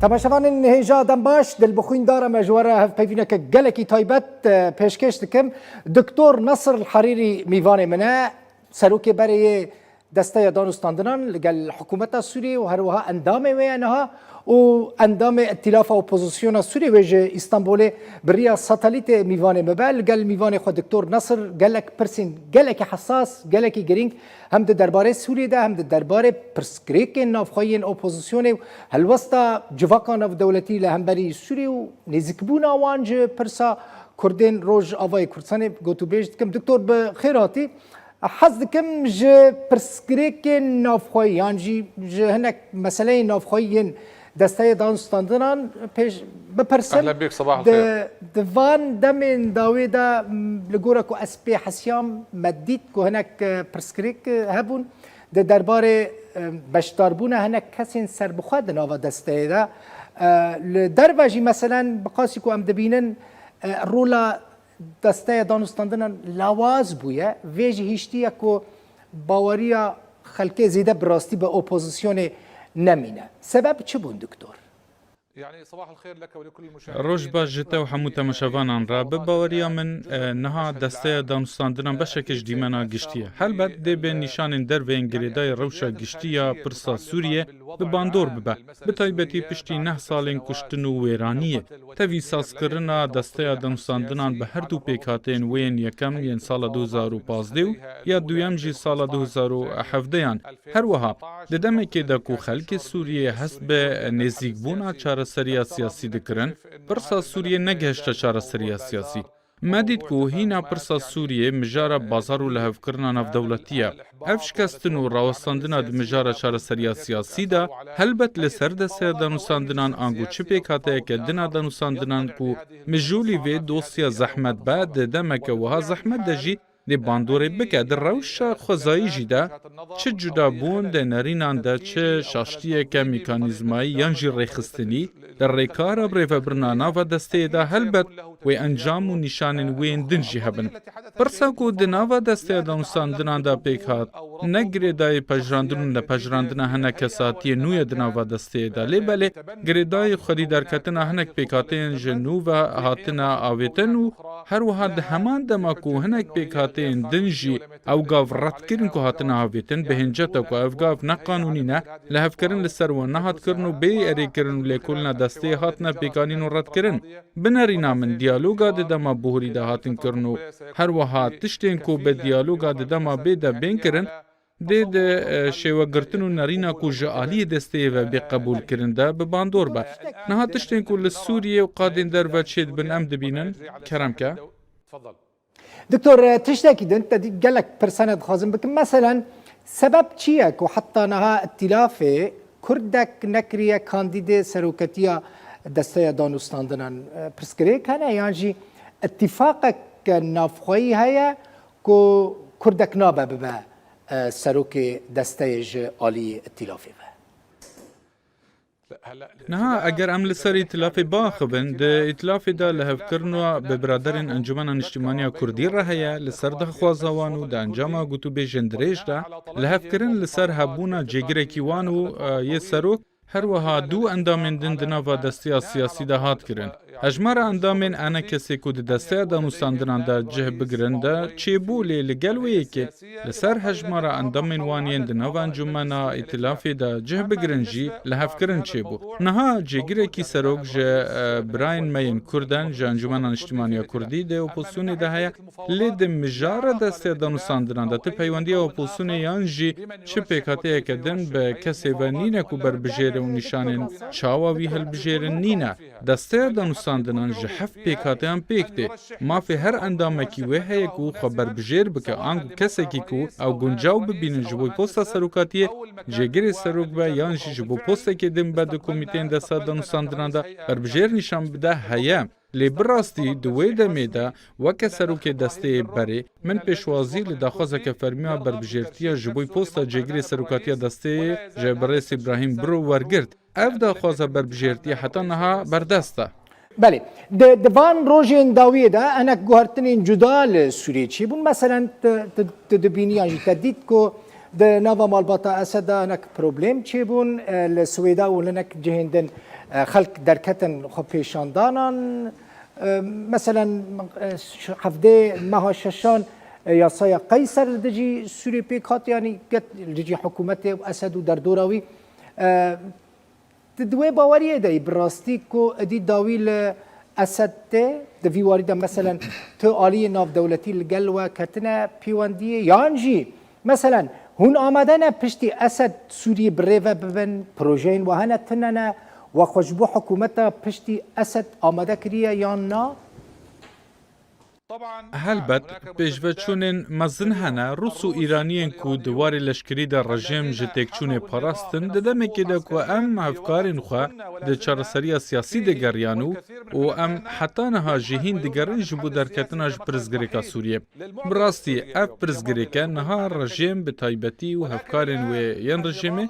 تماشاوان هێژا دەم باش دڵبخوین مەژوەرە هەفپەیڤینەکە گەلێکی تایبەت پێشکەش دکەم دکتۆر نەسر الحەریری میوانێ منە سەرۆکێ بەرەیە دەستەیە دانوستاندنان لەگەل حکوومەتە سووریە و هەروەها ئەندامێ وێنەها و ئەندامێ ئەتیلافا ئۆپۆزیسیۆنە سووریە وێژە ئیستانبولێ بڕیا ساتەلیتێ میوانێ مەبە لەگەل میوانێ خۆ دکتۆر نەسر گەلێک پرسین گەلێکی حساس گەلێکی گرنگ هەم دە دەربارەی سووریەدا هەم دە دەربارەی پرسکرێکên ناوخۆیین ئۆپۆزیسیۆنێ و هەلوەستا جڤاکا ناودەوڵەتی لە هەمبەری سووریە و نێزیکبوونا وان ji پرسا کوردên roj avayê Kurdistanê gotûbêj dikim دکتۆر bi xêr hatî حەز دکم ji pirsgirêkên navxweyî yan jî ji hinek meseleyên navxweyî yên desteya danûstandinan pêş bipirsim di van demên dawê de li gora ku ez pê hesiyam me dît ku hinek pirsgirêk hebûn di derbarê beşdarbûna hinek kesên serbixwe di nava desteyê de li derve jî meselen bi qasî ku em dibînin rola دەستەیە دانوستاندنان لاواز بووە vêjî hîştiye ku baweriya xelkê zêde bi rastî bi opozîsyonê nemîne sebeb çi bûn diktor ڕۆژ باش ji te û hemû temaşevanan re bi baweriya min niha desteya danûstandinan beşekî ji dîmena giştiye helbet dê bê nîşanên derveyên girêdayê rewşa giştiya pirsa Sûriye bi bandor bibe bi taybetî piştî 9 salên kuştin û wêraniyê tevî sazkirina desteya danûstandinan bi her du pêkhateyên wên yekem yên sala 2015 û ya duyem jî sala 2017yan her wiha di demekê de ku xelkê Sûriyê hest bi nêzîkbûna çareseriya siyasî dikirin pirsa Sûriyê negihişte çareseriya siyasî me dît ku hîna pirsa Sûriyê mijara bazar û lihevkirina navdewletî ye ev şikestin û rawestandina di mijara çareseriya siyasî de helbet li ser desteya danûstandinan angu çi pêkhateyeke dina danûstandinan ku mijûlî vê dosya zehmet be di demeke wiha zehmet de jî dê bandorê bike di rewşa xwezayî jî de çi cudabûn dê nerînan de çi şaştiyeke mîkanîzmayî yan jî rêxistinî di rêkara birêvebirina nava desteyê de helbet wê encam û nîşanên wên din jî hebin pirsa ku di nava desteya danûstandinan de pêk hat ne girêdayê pejrandin û nepejrandina hinek kesatiyê nû ye di nava desteyê de lêbelê girêdayê xwedî derketina hinek pêkhateyên ji nû ve hatina avêtin û her wiha di heman dema ku hinek pêkhateyên din jî ew gav redkirin ku hatina avêtin bi hinceta ku ev gav neqanûnî ne lihevkirin li ser wan nehatkirin û bê erêkirin û lêkolina desteyê hatine pêkanîn û redkirin binerîna min diyaloga di dema buhurî de hatin kirin û her wiha tiştên ku bi diyaloga di dema bê de bên kirin dê de şêwegirtin û nerîna ku ji aliyê desteyê ve bê qebûlkirin de bi bandor be niha tiştên ku li Sûriyê û qadên derve çê dibin em dibînin keremke دکتۆر تشتێکی din te gelek pirsane dixwazim bikim meselen sebeb çi ye ku heta niha îtilafê Kurdek nekiriye kandîdê seroketiya desteya danûstandinan pirsgirêk hene yan jî itîfaqek navxweyî heye ku Kurdek nabe bibe serokê desteyê ji aliyê îtilafê ve niha eger em li ser îtilafê biaxivin di îtilafê de lihevkirina bi biraderên Encumena Niştimaniya Kurdî re heye li ser dixwaza wan û di encama gotûbêjên dirêj de lihevkirin li ser hebûna cêgirekî wan û yê serok her wiha dû endamên din di nava desteya siyasî de hat kirin hejmara endamên ene kesê ku di desteya danûstandinan de cih bigirin de çêbû lê li gel wê yekê li ser hejmara endamên wan yên di nava encumena îtilafê de cih bigirin jî lihevkirin çêbû niha cêgirekî serok ji birayên me yên Kurdan ji Encumena Niştimaniya Kurdî dê opozisyonê de heye lê di mijara desteya danûstandinan de ti peywendiya opozisyonê yan jî çi pêkhateyeke din bi kesê ve nîne ku berbijêre û nîşanên çawa wî hilbijêrin nîne desteya danûstandinan ji heft pêkhateyan pêk tê mafê her endamekî wê heye ku xwe berbijêr bike angu kesekî ku ew guncaw bibînin ji bo posta serokatiyê jêgirê serok be yan jî ji bo postekê din be di komîteyên desteya danûstandinan de berbijêr nîşan bide heye lê bi rastî di wê demê de weke serokê desteyê berê min pêşwazî li daxwazeke fermiya berbijêrtiya ji bo posta cêgirê serokatiya desteyê ji Birês İbrahîm Biro wergirt ev daxwaza berbijêrtiya heta niha berdest e Belê di van rojên dawiyê de hinek guhertinên cuda li Sûriyê çî bûn meselen tu dibînî yan jî te dît ku ده نافا مالباتا أسدا هناك بروبليم تشيبون السويدا ولنك جهندن خلق دركتن خبيشاندانا مثلا حفده ماها ششان یاسای قیصر دجی سوری پیکات یعنی گت دجی حکومت اسد و در دوراوی تدوی باوریه دی براستی کو دی داویل اسد ته دوی وارد مثلا تو عالی ناف دولتی لگل و کتنه پیوندی یانجی مثلا هون آمدن پشتی اسد سوری بریوه ببن پروژین و هنه تننه و خوشبو حکومت پشتی اسد آمده کریه یا نه هەلبەت پێشڤەچوونên mezin hene Rûs û Îraniyên ku di warê leşkerî de rejim ji têkçûnê parastin di demekê de ku em hevkarên xwe di çareseriya siyasî de geriyan û em heta niha jîhîn digerin ji bo derketina ji pirzgirêka Sûriye. Bi rastî ev pirzgirêke niha rejim bi taybetî û hevkarên wê yên rejimê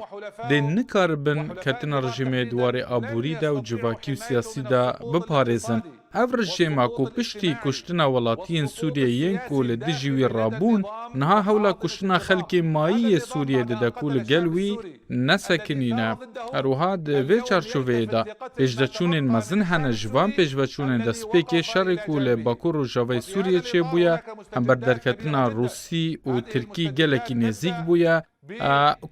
dê nikaribin ketina rejimê di warê aborî de û civakî û siyasî de biparêzin. Ev rejima ku piştî kuştina welatiyên Sûriyeyên ku li dijî wî rabûn, niha hewla kuştina xelkê mayî yê Sûriyê dide ku li gel wî nesekinîne. Herwiha di vê çarçoveyê de pêşveçûnên mezin hene ji van pêşveçûnên destpêkê şerê ku li Bakur û Javayê Sûriyê çêbûye, hem berderketina Rûsî û Tirkî gelekî nêzik bûye,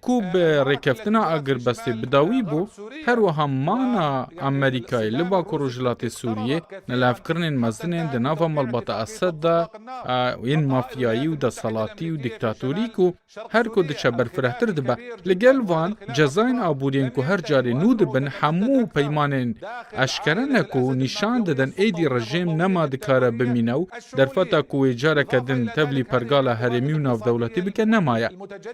ku bi rêkeftina agirbestê bidawî bû, herwiha mana Amerîkayê li Bakur û Jilatê Sûriyê nelevkirinên mezinên di nava malbata Esed de yên mafyayî û desalatî û dîktatorî ku her ku diçe berfirehtir dibe. Li gel van cezayên aboriyên ku her carê nû dibin hemû peymanên eşkere ne ku nîşan didin êdî rejim nema dikare bimîne û derfeta ku wê careke din tevlî pergala herêmî û navdewletî bike nemaye.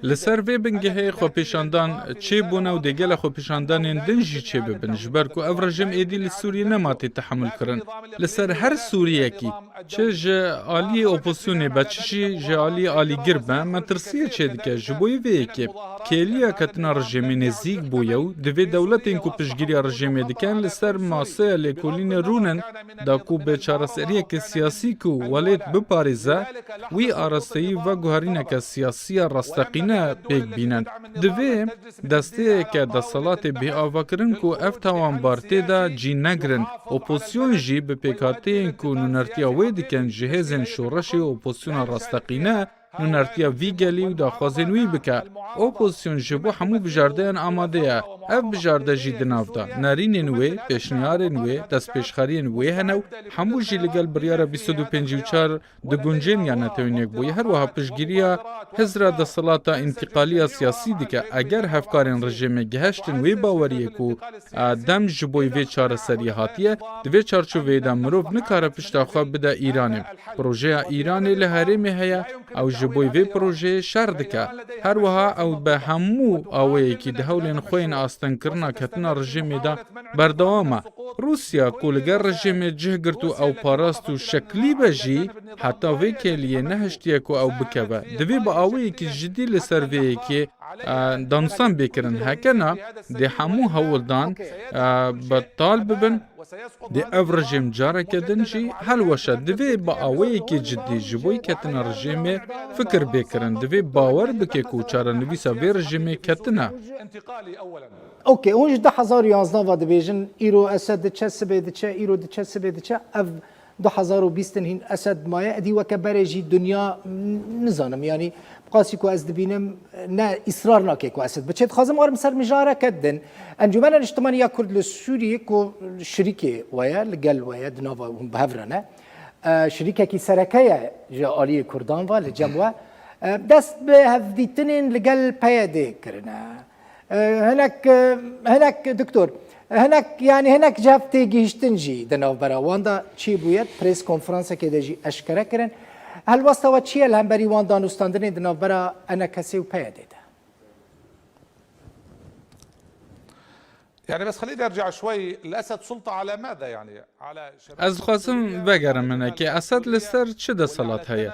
Li ser vê bingehê xwepêşandan çêbûne û dêgela xwepêşandanên din jî çêbibin ji ber ku ev rejim êdî li Sûriyê nema tê tehemûl kirin. Li ser her Sûriyekî çi ji aliyê opozisyonê be çi jî ji aliyê alîgir be me tirsiye çê dike ji bo vê yekê kêliya ketina rejimê nêzik bûye û divê dewletên ku piştgiriya rejimê dikin li ser masaya lêkolînê rûnin da ku bi çareseriyekê siyasî ku welêt biparêze wî arasteyî ve guherîneke siyasiya rastaqîne pêk bînin. Divê desteyeke desalatê bêavakirin ku ev tawanbar tê de cî negirin. Opozisyon jî bi pêkhatiyên ku nûnertiya wê dikin ji hêzên şoreşê opozisyona rastaqîne nûnertiya vî gelî û daxwazên wî bike. Opozisyon ji bo hemû bijardeyan amade ye. Ev bijarde jî di nav da. Nerînên wê, pêşniyarên wê, destpêşxeriyên wê hene û hemû jî li gel biryara 25 di guncên ya netewînek bûye. Her wiha piştgiriya hizra desalata întiqaliya siyasî dike. Eger hevkarên rejimê giheştin wê baweriyê ku dem ji bo vê çareseriyê hatiye, di vê çarçoveyê de mirov nikare pişta xwe bide Îranê. Projeya Îranê li herêmê heye, ew ji bo vê projeyê şer dike. Her wiha ew bi hemû awayekî di hewlên xwe yên astenkirina ketina rejimê de berdewam e. Rûsya ku li gel rejimê cih girt û ew parast û şeklî be jî heta vê keliyê nehiştiye ku ew bikeve. Divê bi awayekî jidî li ser vê yekê danûstan bêkirin. Hekena dê hemû hewildan betal bibin, dê ev rejim careke din jî helweşe. Divê bi awayekî ciddî ji bo ketina rejimê fikir bêkirin. Divê bawer bike ku çarenivîsa vê rejimê ketine. اوکی اونج 2011 و دبیجن ایرو اسد چه سبه دچه ایرو دچه سبه دچه اف 2020 هین اسد مایه ادی وک برجی دنیا نزانم یعنی قاسی کو از دبینم نه اصرار نکه کو اسد بچه خازم آرم سر مجاره کدن انجمن الاجتماعیه کرد لسوریه کو شریکه ویا لگل ویا دناوا بهورانه شریکه کی سرکه جالی کردان و لجموا دست به هفدیتنین لگل پیاده کرنه هناك دكتور هناك يعني هناك جابتي جيشتنجي دناو برا واندا تشي بويت بريس كونفرنس كده جي اشكره كرن هل واسطه تشي الهم بري واندا نستاندرين دناو برا انا كسي وبيدي يعني بس خليني ارجع شوي الاسد سلطه على ماذا يعني على Ez xwazim vegerim min ki Esed li ser çi desalat heye?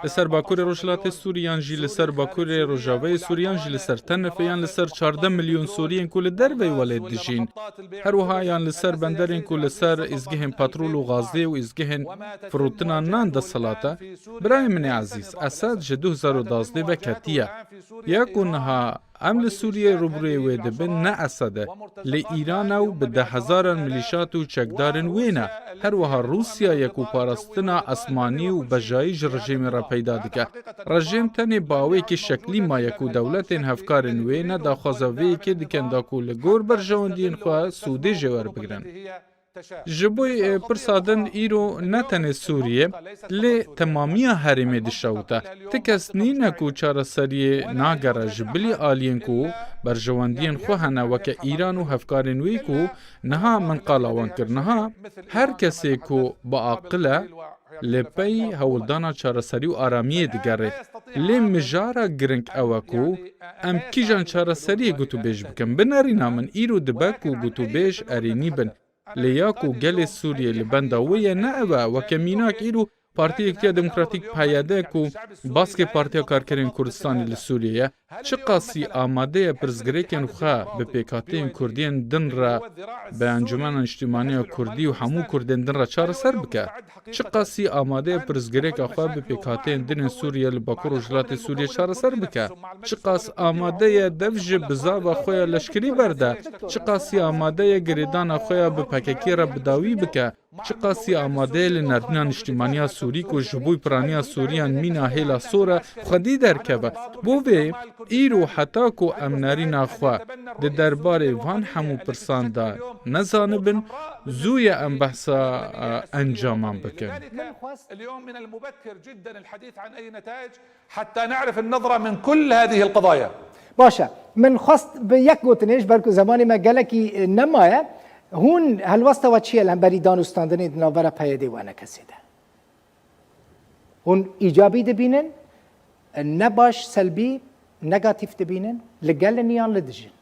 لەسەر باکووری ڕۆژهەڵاتی سووریان ژی لەسەر باکووری ڕۆژاوای سووریان ژی لەسەر تەنەفەیان لەسەر 14 ملیۆن سووریên ku li derveyê welê dijîn. Herwiha yan li ser benderên ku li ser îzgihên petrol û gazê û îzgihên firotina nan deselata, birayên min ê ezîz, Esed ji 2012 veketiye. Ya ku niha em li Sûriyê rûbirûyê wê dibin ne Esedê, li Îran ew bi 10,000 milîşat û çekdarên wê ne. Herwiha Rûsyayê ku parastina esmanî û bejayî ji rejîmê re peyda dike. Rejîm tenê bawêkî şeklî maye ku dewletên hevkarên wê ne daxwaza vê yekê dikin da ku li gor berjewendiyên xwe Sûdê jê werbigirin. Ji bo pirsa din îro ne tenê Sûriyê, lê temamiya herêmê dişewite. Ti kes nîne ku çareseriyê nagere ji bilî aliyên ku berjewendiyên xwe hene weke Îran û hevkarên wê ku niha min qala wan kir. Niha her kesê ku biaqil e li pey hewildana çareserî û aramiyê digere. Lê mijara giring ew e ku em kîjan çareseriyê gotûbêj bikin. Binêrîna min îro dibe ku gotûbêj erênî bin. Lê ya ku gelê Sûriyê li benda wê ye ne ew e weke mînak îro Partiya Yekîtiya Demokratîk PYD ku baskê Partiya Karkerên Kurdistanê li Sûriyê çi qasî amade ye pirsgirêkên xwe bi pêkhatiyên Kurdiyên din re bi Encumena Niştimaniya Kurdî û hemû Kurdên din re çareser bike. Çi qasî amade ye pirsgirêka xwe bi pêkhatiyên dinên Sûriye li Bakur Rojhilatê Sûriye çareser bike. Çi qas amade ye dev ji bizava xwe ya leşkerî berde. Çi qasî amade ye girêdana xwe ya bi PKK re bidawî bike. Çi qasî amade ye li nerdîna Niştimaniya Sûrî ku ji bo piraniya Sûriyan mîna hêla sor e xwedî derkeve. Bo vê îro heta ku em nerîna xwe di derbarê van hemû pirsan de nezanibin, zû ye em behsa encaman bikin. اليوم من المبكر جدا الحديث عن أي نتائج حتى نعرف النظرة من كل هذه القضايا. باشه من خواست به یک گوتنش برکو زمانی ما گلکی نمایه هون هلوسته و چیه لنبری دانستاندنی دناوره پیده و نکسیده هون ایجابی دبینن نباش سلبی نگاتیف دبینن لگل نیان لدجن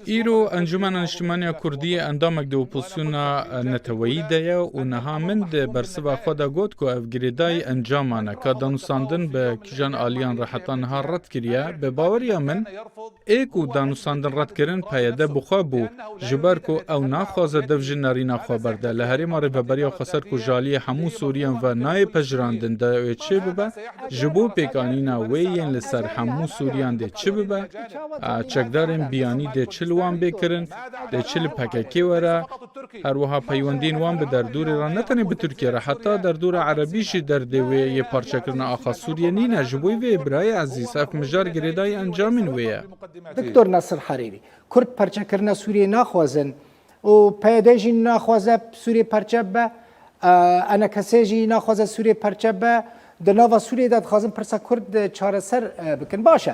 îro Encumena Niştimaniya Kurdiyê endamek di opozisyona neteweyî de ye û niha min di bersiva xwe de got ku ev girêdayî encaman e ka danûstandin bi kîjan aliyan re heta niha red kiriye. Bi baweriya min ê ku danûstandin redkirin PYD bixwe bû ji ber ku ew naxwaze dev ji nerîna xwe berde. Li herêma rêveberiya Xweser ku jaliyê hemû Sûriyan ve nayê pejirandin de wê çê bibe, ji bo pêkanîna wê yên li ser hemû Sûriyan dê çi bibe, çekdarên biyanî dê çi li wan bêkirin, dê çi li PKK were, herwiha peywendiyên wan bi derdorê re ne tenê bi Tirkiye re heta derdora erebî jî derdê wê yê parçekirina axa Sûriye nîne. Ji bo vê birayê ezîz ev mijar girêdayî encamên wê ye. دکتور نصر حریری کرد پرچه کرنا سوریه نخوازن و پیاده جی نخوازه سوریه پرچه به انا کسی جی نخوازه سوریه پرچه به دناوا سوریه داد خوازن پرسا کرد چاره سر بکن باشه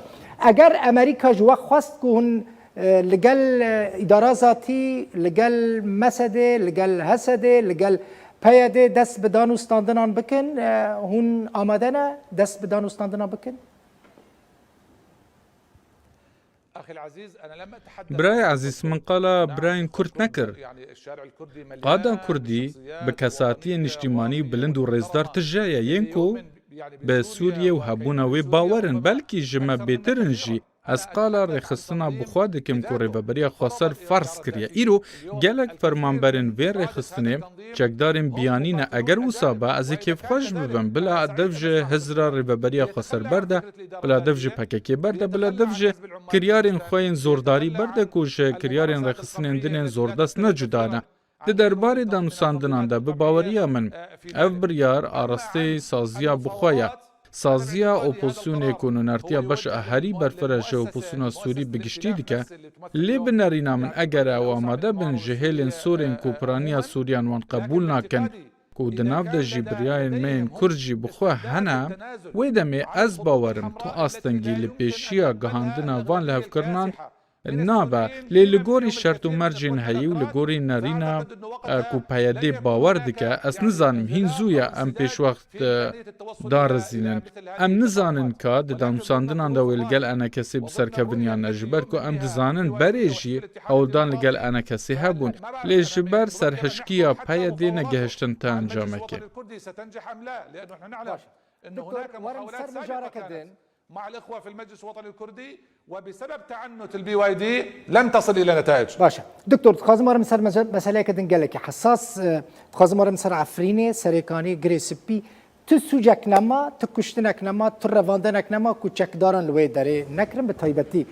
اگر امریکا جوا خواست که هن لگل اداره ذاتی لگل مسده لگل حسده لگل پیاده دست به دانستاندنان بکن هن آماده نه دست به دانستاندنان بکن برای عزیز من قالا براین کرد نکر. قادا کردی به کساتی نشتیمانی بلند و ریزدار تجایه ین کو به سوریه و هبونا وی باورن بلکی جمع بیترن جی از قالا رخصتنا بخوا دکم که ریوبریا خواصر فرض کریه. ایرو گلک فرمانبرین وی رخصتنه چکدارین بیانینه اگر وصابه از کیف خوش ببن بلا دفج هزرا ریوبریا خواصر برده، بلا دفج پککی برده، بلا دفج کریارین خوین زورداری برده کوش کریارین رخصتنین دنین زوردست نجدانه. ده درباره دانوساندنان ده به باوریا من اف بریار آراسته سازیا بخوایا. سازیا اپوزیسیون کنونرتیا باش اهری برفرش اپوزیسیون سوری بگشتی دیکه لی بنرینا من اگر او آماده بن جهیلین سورین کوپرانیا سوریان وان قبول ناکن کو دناف ده جیبریاین مین کرجی بخواه هنه ویدمی از باورم تو آستنگی لپیشیا گهاندنا وان لحف کرنان نابه لی لگوری شرط و مرجین هایی و لگوری نارینا کو پیاده باور دکه اس نزانم هین زویا ام پیش وقت دارزینن ام نزانن که دانوساندنان دا ولگل انا کسی بسرکبنیان نجبر کو ام دزانن بریجی اولدان لگل انا کسی هبون لی جبر سرحشکیا پیاده نگهشتن تا انجامه که ستنجح ام لا لانه نحن نعلم ان هناك محاولات سابقه كانت مع الاخوه في المجلس الوطني الكردي وبسبب تعنت البي واي دي لم تصل الى نتائج. باشا دكتور تخازم مرة مسر مسألة كدن قالك حساس تخازم مرة مسر عفريني سريكاني جريسبي تسوجك نما تكشتنك نما ترفاندنك نما كوچك دارن لوي داري نكرم بطيبتي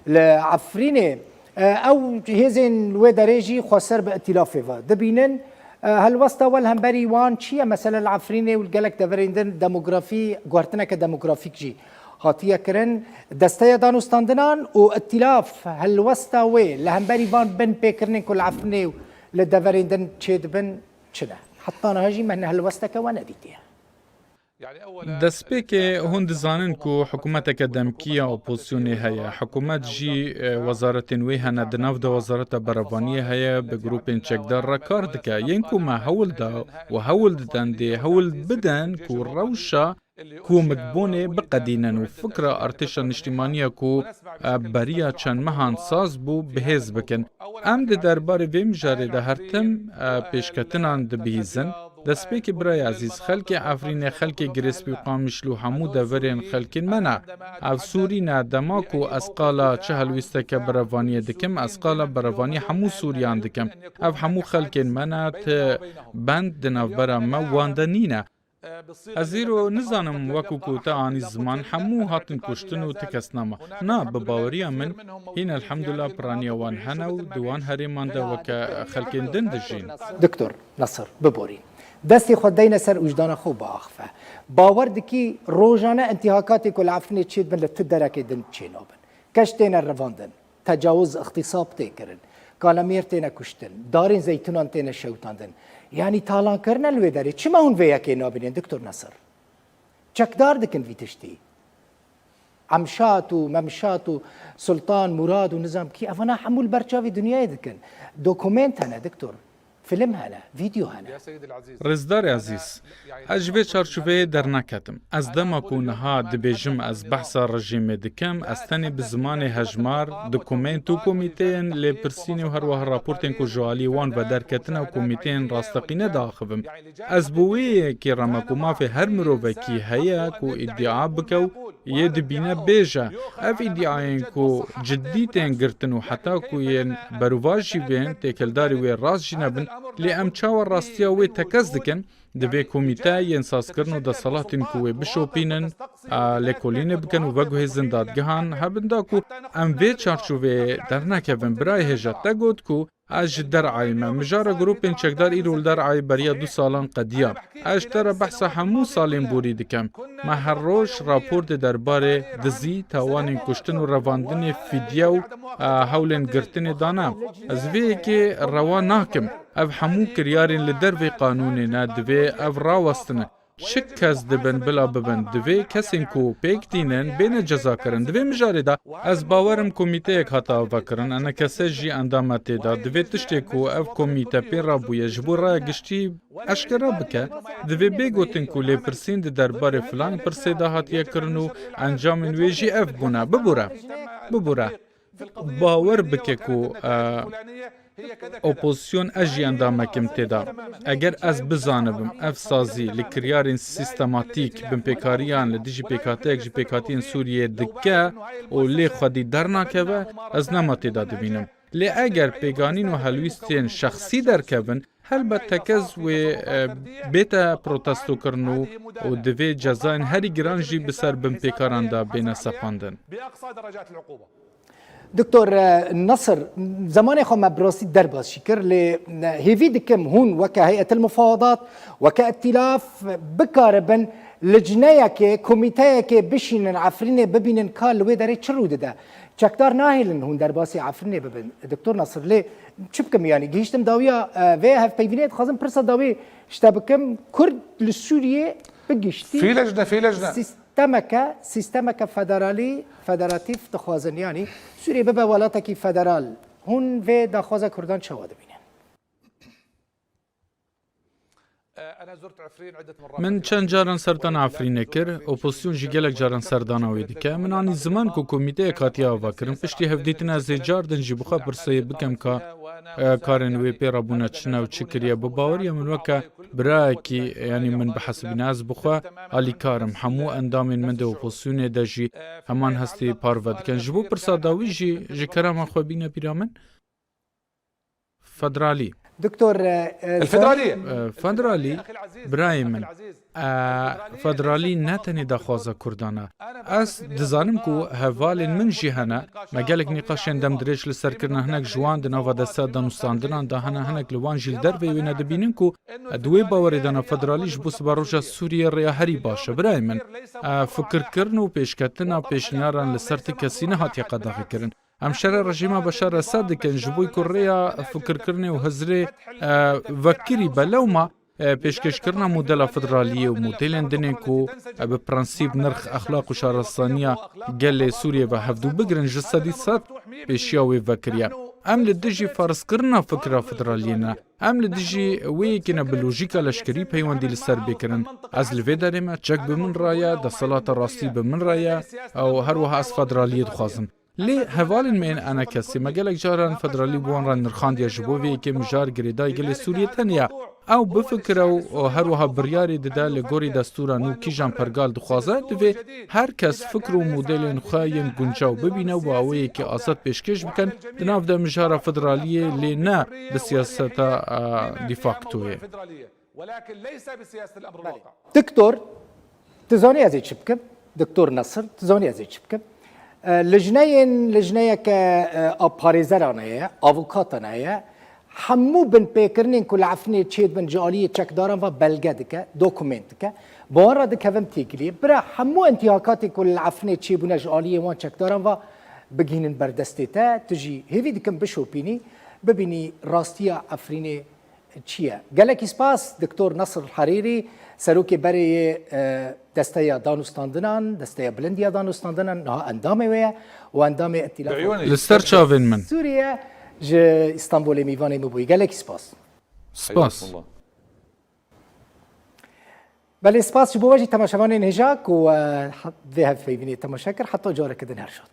لعفريني او هزين لوي داريجي خسر بائتلافه دبينن هالوسطى والهمبري وان شيء مثلا العفريني والقالك دفريندن ديموغرافي قوارتنا كديموغرافيك جي هاتيا كرن دستيا دانوستاندنان وائتلاف هالوسطى وي لهمبري وان بن بيكرنين كل عفريني لدفريندن تشيد بن شدا حطانا هاجي من هالوسطى كوانا ديتيها دەستپێکێ هون دزانن کو حکوومەتێکە دەمکیە ئۆپۆسیۆنی هەیە حکوومەت جی وەزارەتên wê hene di nav de wezareta berevaniyê heye bi grûpên çekdar re kar dike yên ku me hewl da û hewl didin dê hewl bidin ku rewşa کومکبوونê biqedînin û fikra artêşa niştimaniya ku beriya çend mehan saz bû bihêz bikin em di derbarê vê mijarê de her tim pêşketinan dibihîzin destpêkê birayê ezîz xelkê Efrînê xelkê Girêspî û Qamişlî û hemû deverên xelkên me ne ev Sûrîne dema ku ez qala çi helwîsteke berevaniyê dikim ez qala berevanî hemû Sûriyan dikim ev hemû xelkên me ne ti bend di navbera me wan de nîne Ez îro nizanim wekû ku te anî ziman hemû hatin kuştin û ti kes nema. Na bi baweriya min hîn elhemdullah piraniya wan hene û di wan herêman de weke xelkên din dijîn. دكتور نصر ببورين دستي خدينا سر وجدانا خو باخفه باور دكي روجانا انتهاكاتي كل عفني تشيد من لتدرك دن تشينوبن كشتين الرفاندن تجاوز اغتصاب تيكرن كالامير تينا كشتن دارين زيتونان تينا شوتاندن يعني تالان كرنا الويداري چما هون ويا كينوبن دكتور نصر چكدار دكن في تشتي عمشات وممشات وسلطان مراد ونظام كي افنا حمول برشاوي دنيا دكن دوكومنت هنا دكتور فيلم هنا فيديو هنا Rêzdarê ezîz, ez ji vê çarçoveyê derneketim. Ez dema ku niha dibêjim ez behsa rejîmê dikim, ez tenê bi zimanê hejmar, dokumент û komîteyên lêpirsînê û her wiha raportên ku ji alî wan vederketine û komîteyên rasteqîne daxivim. Ez bi wê yekê reme ku mafê her mirovekî heye ku îdia bike û yê dibîne bêje. Ev îdiayên ku ciddî tên girtin û heta ku yên berûva jî bên têkildarî wê rast jî nebin lê em çawa rastiya wê tekez dikin divê komîte yên sazkirin û desalatên ku wê bişopînin lêkolînê bikin û veguhêzin dadgehan hebin da ku em vê çarçovê dernekevin birayê hêja te got ku ez ji derayê me mijara grûpên çekdar îro li derayê beriya 2 salan qediya ez te re behsa hemû salên borî dikim me her roj rapor de derbarê dizî tawanên kuştin û revandinê fîdye û hewlên girtinê dane ez vê yekê rewa nakim ev hemû kiryarên li dervê qanûnê ne divê ev rawestine şik kes dibin bila bibin divê kesên ku pêk tînin bêne cezakirin divê mijarê de ez bawerim komîteyek hata vekirin ene kese jî endame têda divê tiştê ku ev komîte pê rabûye ji bo raya giştî eşkere bike divê bêgotin ku lêpirsîn di derbarê filan pirsê de hatiye kirin û encamên wê jî ev bûne bibûre bawer bike ku Opozisyon ez jî endamekim têda. Eger ez bizanibim ev sazî li kiryarên sîstematîk bin pêkariyan li dijî pêkatiyek ji pêkatiyên Sûriyê dike û lê xwedî dernakeve ez nema têda dibînim. Lê eger pêganîn û helwîstên şexsî derkevin helbet tekez wê bête protestokirin û divê cezayên herî giran jî bi ser bin pêkaran de bêne sepandin. دكتور نصر زمان خو مبراسي درباس شكر لهيفي دكم هون وكهيئة المفاوضات وكائتلاف بكاربن لجنايا كي كوميتايا كي بشين عفريني ببينن كال ويداري تشرود ده چكدار ناهلن هون درباسي عفريني ببن دكتور نصر لي شبكم يعني جيشتم داويا في هف بيفينيت خازم برسا داوي اشتبكم كرد لسوريا بقشتي في لجنة سیستمک فدرالی فدراتیف دخوازن یعنی سوریه ببه ولاتکی فدرال هون و دخواز کردان چه واده بینن؟ من چند جاران سردان عفرینه کر اپوزیسیون جی گلک جاران سردان آوی دیکه من آنی زمان کو کمیته کاتی آوا کرن پشتی هفدیتن از جاردن جی بخوا پرسای بکم که کارن وی پی رابونا چنه و چکریه بباوری من وکا برای کی یعنی من بحسب ناز بخوا علی کارم همو اندامین من ده اپوزیسیون ده جی همان هستی پارود کن جبو پرسا داوی جی کرام خو بینه پیرامن فدرالی دكتور الفدرالية فدرالی برای من فدرالی نتنی دخوازه کردانه از دزانم کو هوال من جهنه مگلک نقاشن دم درش لسر کرنا هنک جوان دنوا دسته دانستاندنان ده هنک لوان جیل در وی ندبینن کو دوی باوری دانا فدرالیش بوس باروجا سوریه ریا هری باشه برای من فکر کرن و پیشکتنا پیشنیاران لسر کسی نه هاتی قداغی کرن امشار رژیم بشار اسد کن جبوی کره فکر کرنه و هزره وکری بلوما پیشکش کرنا مدل فدرالیه و مدل اندنه کو به پرانسیب نرخ اخلاق و شهرستانیا گل سوریه و هفدو بگرن جسدی صد پیشیا و وکریه ام لدجی فرض کرنا فکر فدرالیه نه ام لدجی وی کنه بلوژیکا لشکری پیوندی لسر بکرن از لوی داریم چک به من رایا د صلات راستی به من رایا او هر وها از فدرالیه دخوازم لی هوالن من انا کسی مگلک جاران فدرالی بوان را نرخان دیا جبوی که مجار گریدای گل سوریه تنیا او بفکر او هر وها بریاری دده لگوری دستورا نو کیجان پرگال دخوازه دوی هر کس فکر و مدل خواهین گنجاو ببینه و اوی که آزاد پیشکش بکن دناف ده مجار فدرالیه لی نه به سیاست دیفاکتوه دكتور تزاني ازي تشبكم دكتور نصر تزاني ازي تشبكم لجنه كاباريزرانيه افوكاتانيه همو بن بيكرنين كل عفني تشيد بن جاليه تشك دارن و بلغدك دوكومنتك بورا دكفم تيكلي برا همو انتهاكاتي كل عفني تشي بن جاليه وان تشك دارن و بگینن بردستتا تجي هیوی دکم بشوپینی ببینی راستیا افرینی چیه گلکی سپاس دکتور نصر الحریری سروکی برای دسته دانستاندنان دسته بلندیا دانستاندنان نه اندامه ویا و اندامه ائتلاف لستر چاوین من سوریه ج استانبول میوانه مبوی گلکی سپاس سپاس بله سپاس شبو واجی تماشاوان نهجاک و ذهب في بني تماشاكر حتى جارك دن هرشات